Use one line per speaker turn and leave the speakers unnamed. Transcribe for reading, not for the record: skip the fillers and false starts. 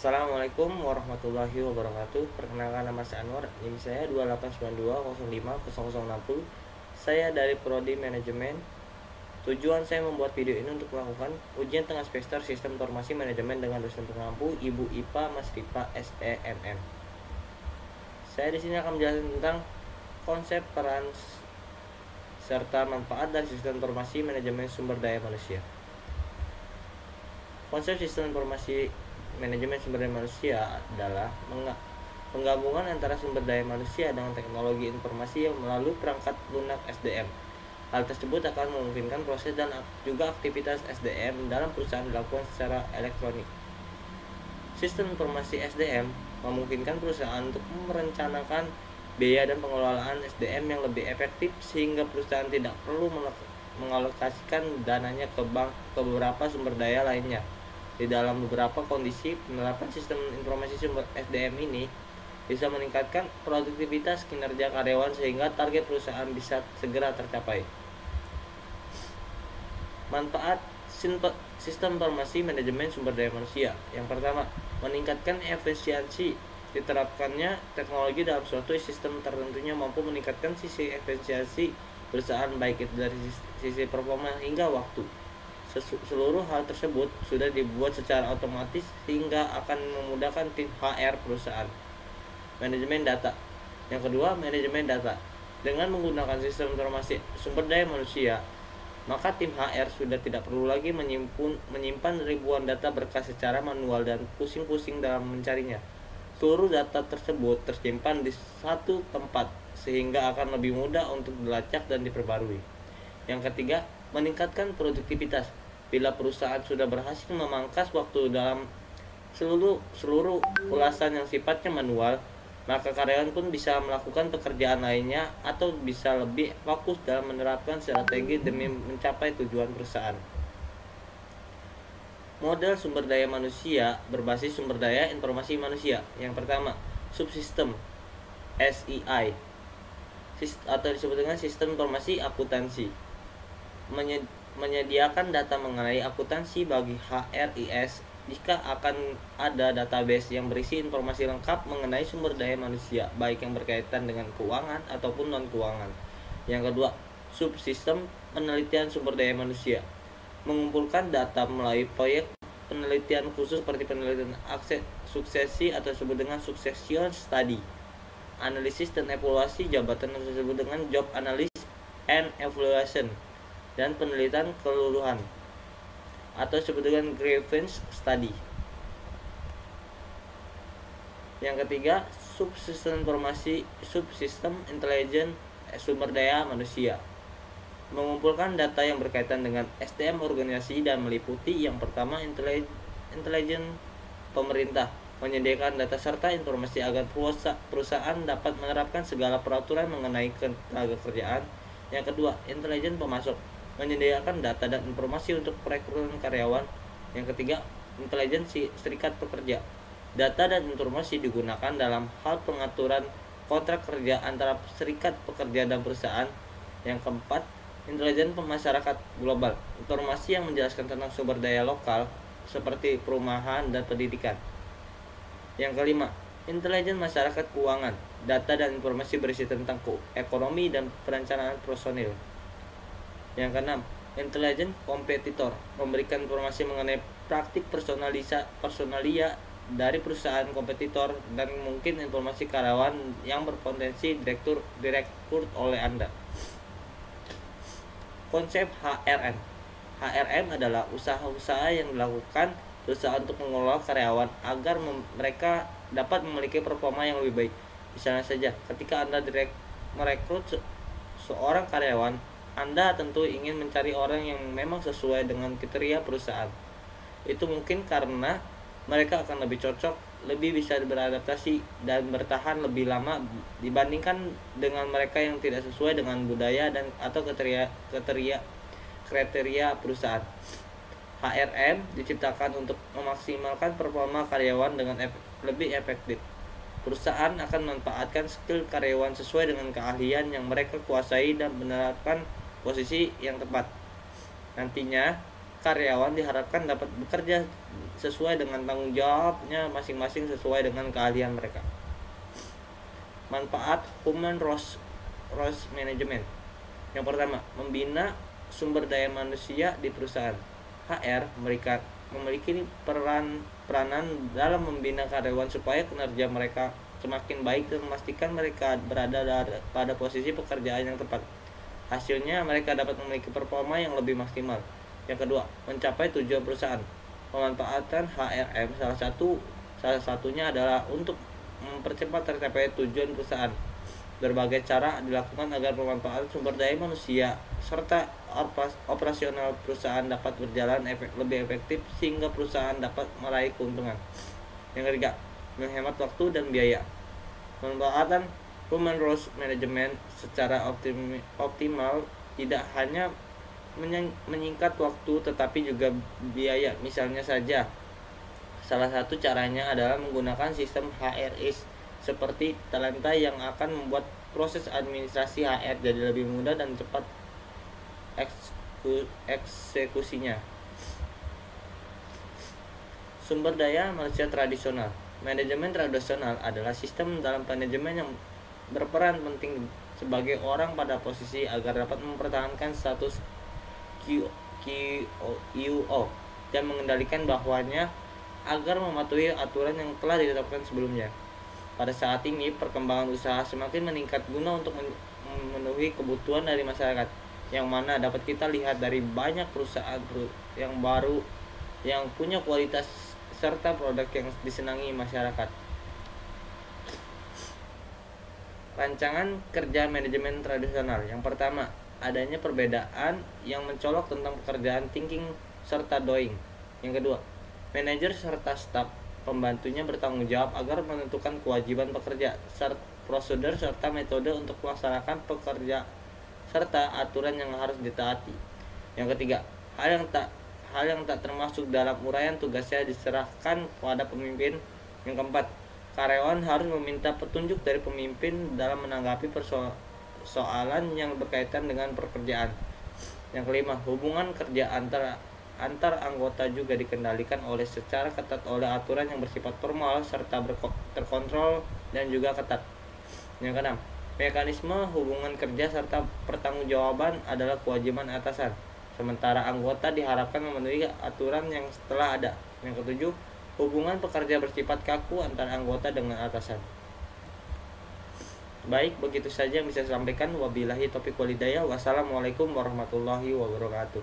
Assalamualaikum warahmatullahi wabarakatuh. Perkenalkan, nama saya Anwar. NIM saya 2892050060. Saya dari Prodi Manajemen. Tujuan saya membuat video ini untuk melakukan ujian tengah semester Sistem Informasi Manajemen dengan dosen pengampu Ibu IPA Mas Ripa SEMM. Saya di sini akan menjelaskan tentang konsep, peran, serta manfaat dari Sistem Informasi Manajemen Sumber Daya Manusia. Konsep Sistem Informasi Manajemen Sumber Daya Manusia adalah penggabungan antara sumber daya manusia dengan teknologi informasi yang melalui perangkat lunak SDM. Hal tersebut akan memungkinkan proses dan juga aktivitas SDM dalam perusahaan dilakukan secara elektronik. Sistem informasi SDM memungkinkan perusahaan untuk merencanakan biaya dan pengelolaan SDM yang lebih efektif sehingga perusahaan tidak perlu mengalokasikan dananya ke beberapa sumber daya lainnya. Di dalam beberapa kondisi, penerapan sistem informasi sumber SDM ini bisa meningkatkan produktivitas kinerja karyawan sehingga target perusahaan bisa segera tercapai. Manfaat sistem informasi manajemen sumber daya manusia. Yang pertama, meningkatkan efisiensi. Diterapkannya teknologi dalam suatu sistem tertentunya mampu meningkatkan sisi efisiensi perusahaan, baik itu dari sisi performa hingga waktu. Seluruh hal tersebut sudah dibuat secara otomatis sehingga akan memudahkan tim HR perusahaan. Manajemen data. Yang kedua, manajemen data. Dengan menggunakan sistem informasi sumber daya manusia, maka tim HR sudah tidak perlu lagi menyimpan ribuan data berkas secara manual dan pusing-pusing dalam mencarinya. Seluruh data tersebut tersimpan di satu tempat sehingga akan lebih mudah untuk dilacak dan diperbarui. Yang ketiga, meningkatkan produktivitas. Bila perusahaan sudah berhasil memangkas waktu dalam seluruh ulasan yang sifatnya manual, maka karyawan pun bisa melakukan pekerjaan lainnya atau bisa lebih fokus dalam menerapkan strategi demi mencapai tujuan perusahaan. Model sumber daya manusia berbasis sumber daya informasi manusia. Yang pertama, subsistem SEI atau disebut dengan sistem informasi akuntansi. Menyediakan data mengenai akuntansi bagi HRIS jika akan ada database yang berisi informasi lengkap mengenai sumber daya manusia, baik yang berkaitan dengan keuangan ataupun non-keuangan. Yang kedua, subsistem penelitian sumber daya manusia. Mengumpulkan data melalui proyek penelitian khusus seperti penelitian suksesi atau disebut dengan succession study, analisis dan evaluasi jabatan yang disebut dengan job analysis and evaluation, dan penelitian keseluruhan atau disebut dengan grievance study. Yang ketiga, subsistem intelijen sumber daya manusia. Mengumpulkan data yang berkaitan dengan SDM organisasi dan meliputi yang pertama, intelijen pemerintah. Menyediakan data serta informasi agar perusahaan dapat menerapkan segala peraturan mengenai ketenaga kerjaan. Yang kedua, intelijen pemasok. Menyediakan data dan informasi untuk perekrutan karyawan. Yang ketiga, intelijen serikat pekerja. Data dan informasi digunakan dalam hal pengaturan kontrak kerja antara serikat pekerja dan perusahaan. Yang keempat, intelijen pemasyarakat global. Informasi yang menjelaskan tentang sumber daya lokal seperti perumahan dan pendidikan. Yang kelima, intelijen masyarakat keuangan. Data dan informasi berisi tentang ekonomi dan perencanaan personil. Yang keenam, intelijen kompetitor. Memberikan informasi mengenai praktik personalia dari perusahaan kompetitor dan mungkin informasi karyawan yang berpotensi direkrut oleh Anda. Konsep HRM. HRM adalah usaha-usaha yang dilakukan perusahaan untuk mengelola karyawan agar mereka dapat memiliki performa yang lebih baik. Misalnya saja, ketika Anda merekrut seorang karyawan, Anda tentu ingin mencari orang yang memang sesuai dengan kriteria perusahaan. Itu mungkin karena mereka akan lebih cocok, lebih bisa beradaptasi dan bertahan lebih lama dibandingkan dengan mereka yang tidak sesuai dengan budaya dan atau kriteria perusahaan. HRM diciptakan untuk memaksimalkan performa karyawan dengan lebih efektif. Perusahaan akan memanfaatkan skill karyawan sesuai dengan keahlian yang mereka kuasai dan menerapkan posisi yang tepat. Nantinya, karyawan diharapkan dapat bekerja sesuai dengan tanggung jawabnya masing-masing sesuai dengan keahlian mereka. Manfaat human resource management. Yang pertama, membina sumber daya manusia di perusahaan. HR memiliki peranan dalam membina karyawan supaya kinerja mereka semakin baik dan memastikan mereka berada pada posisi pekerjaan yang tepat. Hasilnya mereka dapat memiliki performa yang lebih maksimal. Yang kedua, mencapai tujuan perusahaan. Pemanfaatan HRM salah satunya adalah untuk mempercepat tercapai tujuan perusahaan. Berbagai cara dilakukan agar pemanfaatan sumber daya manusia serta operasional perusahaan dapat berjalan lebih efektif sehingga perusahaan dapat meraih keuntungan. Yang ketiga, menghemat waktu dan biaya. Pemanfaatan human resource management secara optimal tidak hanya menyingkat waktu tetapi juga biaya. Misalnya saja, salah satu caranya adalah menggunakan sistem HRIS seperti Talenta yang akan membuat proses administrasi HR jadi lebih mudah dan cepat eksekusinya. Sumber daya manusia tradisional. Manajemen tradisional adalah sistem dalam manajemen yang berperan penting sebagai orang pada posisi agar dapat mempertahankan status QO dan mengendalikan bawahannya agar mematuhi aturan yang telah ditetapkan sebelumnya. Pada saat ini, perkembangan usaha semakin meningkat guna untuk memenuhi kebutuhan dari masyarakat, yang mana dapat kita lihat dari banyak perusahaan yang baru yang punya kualitas serta produk yang disenangi masyarakat. Rancangan kerja manajemen tradisional. Yang pertama, adanya perbedaan yang mencolok tentang pekerjaan thinking serta doing. Yang kedua, manajer serta staf pembantunya bertanggung jawab agar menentukan kewajiban pekerja, prosedur serta metode untuk melaksanakan pekerja serta aturan yang harus ditaati. Yang ketiga, hal yang tak termasuk dalam uraian tugasnya diserahkan kepada pemimpin. Yang keempat, karyawan harus meminta petunjuk dari pemimpin dalam menanggapi persoalan yang berkaitan dengan pekerjaan. Yang kelima, hubungan kerja antar anggota juga dikendalikan secara ketat oleh aturan yang bersifat formal serta terkontrol dan juga ketat. Yang keenam, mekanisme hubungan kerja serta pertanggungjawaban adalah kewajiban atasan, sementara anggota diharapkan memenuhi aturan yang telah ada. Yang ketujuh, hubungan pekerja bersifat kaku antara anggota dengan atasan. Baik, begitu saja yang bisa saya sampaikan. Wabillahi taufiq wal hidayah. Wassalamualaikum warahmatullahi wabarakatuh.